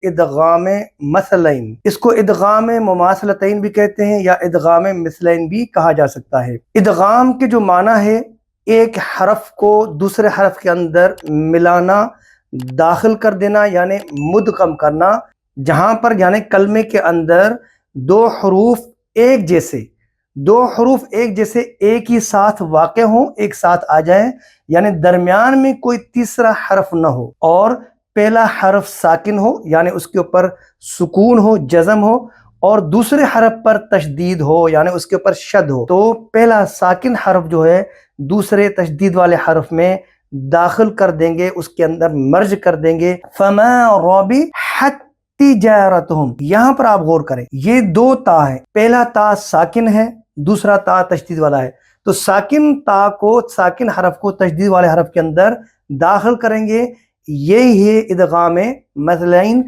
ادغام مثلین، اس کو ادغام مماثلتین بھی کہتے ہیں یا ادغام مثلین بھی کہا جا سکتا ہے۔ ادغام کے جو معنی ہے ایک حرف کو دوسرے حرف کے اندر ملانا، داخل کر دینا یعنی مدغم کرنا، جہاں پر یعنی کلمے کے اندر دو حروف ایک جیسے ایک ہی ساتھ واقع ہوں، ایک ساتھ آ جائیں، یعنی درمیان میں کوئی تیسرا حرف نہ ہو اور پہلا حرف ساکن ہو یعنی اس کے اوپر سکون ہو، جزم ہو، اور دوسرے حرف پر تشدید ہو یعنی اس کے اوپر شد ہو، تو پہلا ساکن حرف جو ہے دوسرے تشدید والے حرف میں داخل کر دیں گے، اس کے اندر مرج کر دیں گے۔ فما ربحت تجارتہم، یہاں پر آپ غور کریں، یہ دو تا ہیں، پہلا تا ساکن ہے، دوسرا تا تشدید والا ہے، تو ساکن تا کو، ساکن حرف کو تشدید والے حرف کے اندر داخل کریں گے، یہی ہے ادغام مثلین،